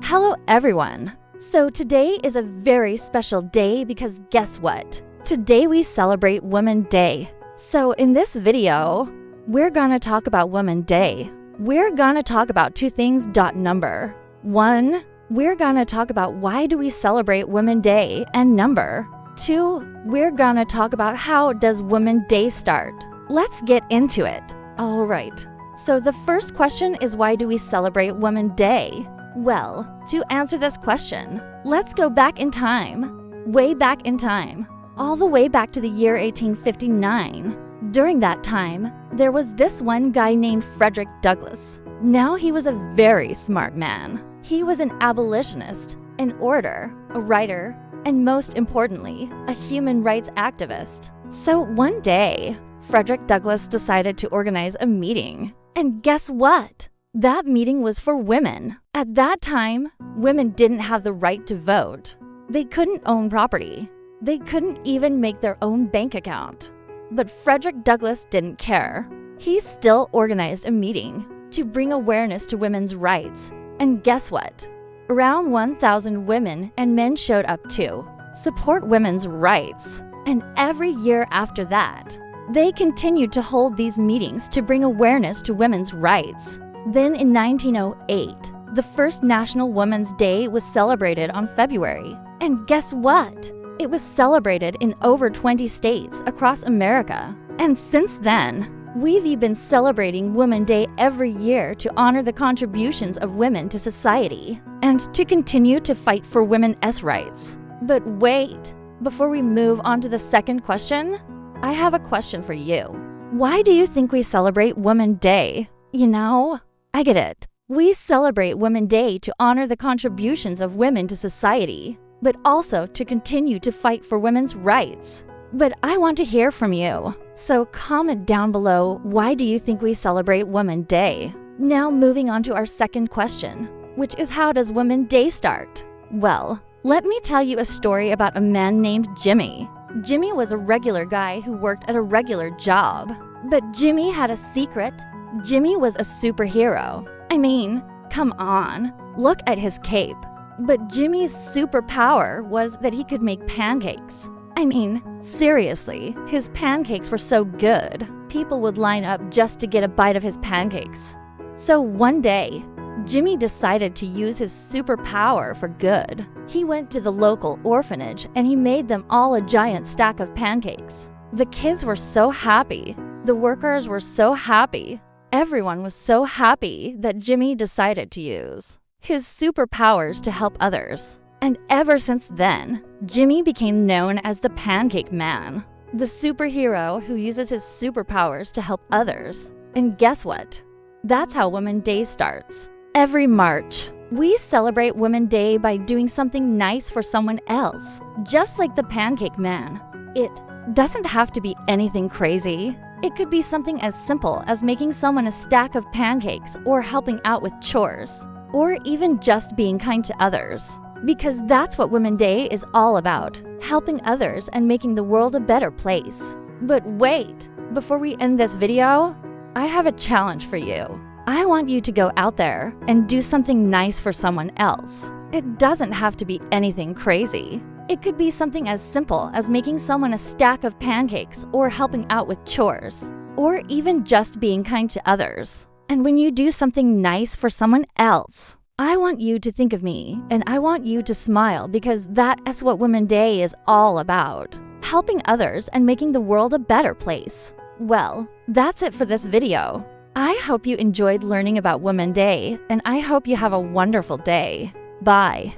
Hello everyone! So today is a very special day because guess what? Today we celebrate Women's Day. So in this video, we're gonna talk about Women's Day. We're gonna talk about two things. Number one, we're gonna talk about why do we celebrate Women's Day, and number two, we're gonna talk about how does Women's Day start. Let's get into it. All right. So the first question is, why do we celebrate Women's Day? Well, to answer this question, let's go back in time, way back in time, all the way back to the year 1859. During that time, there was this one guy named Frederick Douglass. Now he was a very smart man. He was an abolitionist, an orator, a writer, and most importantly, a human rights activist. So one day, Frederick Douglass decided to organize a meeting. And guess what? That meeting was for women. At that time, women didn't have the right to vote. They couldn't own property. They couldn't even make their own bank account. But Frederick Douglass didn't care. He still organized a meeting to bring awareness to women's rights. And guess what? Around 1,000 women and men showed up to support women's rights. And every year after that, they continued to hold these meetings to bring awareness to women's rights. Then in 1908, the first National Women's Day was celebrated on February. And guess what? It was celebrated in over 20 states across America. And since then, we've been celebrating Women's Day every year to honor the contributions of women to society and to continue to fight for women's rights. But wait, before we move on to the second question, I have a question for you. Why do you think we celebrate Women's Day? You know, I get it. We celebrate Women's Day to honor the contributions of women to society, but also to continue to fight for women's rights. But I want to hear from you. So comment down below, why do you think we celebrate Women's Day? Now moving on to our second question, which is, how does Women's Day start? Well, let me tell you a story about a man named Jimmy. Jimmy was a regular guy who worked at a regular job. But Jimmy had a secret. Jimmy was a superhero. I mean, come on, look at his cape. But Jimmy's superpower was that he could make pancakes. I mean, seriously, his pancakes were so good, people would line up just to get a bite of his pancakes. So one day, Jimmy decided to use his superpower for good. He went to the local orphanage and he made them all a giant stack of pancakes. The kids were so happy. The workers were so happy. Everyone was so happy that Jimmy decided to use his superpowers to help others. And ever since then, Jimmy became known as the Pancake Man, the superhero who uses his superpowers to help others. And guess what? That's how Women's Day starts. Every March, we celebrate Women's Day by doing something nice for someone else, just like the Pancake Man. It doesn't have to be anything crazy. It could be something as simple as making someone a stack of pancakes or helping out with chores, or even just being kind to others. Because that's what Women's Day is all about, helping others and making the world a better place. But wait, before we end this video, I have a challenge for you. I want you to go out there and do something nice for someone else. It doesn't have to be anything crazy. It could be something as simple as making someone a stack of pancakes or helping out with chores, or even just being kind to others. And when you do something nice for someone else, I want you to think of me and I want you to smile, because that is what Women's Day is all about. Helping others and making the world a better place. Well, that's it for this video. I hope you enjoyed learning about Women's Day, and I hope you have a wonderful day. Bye.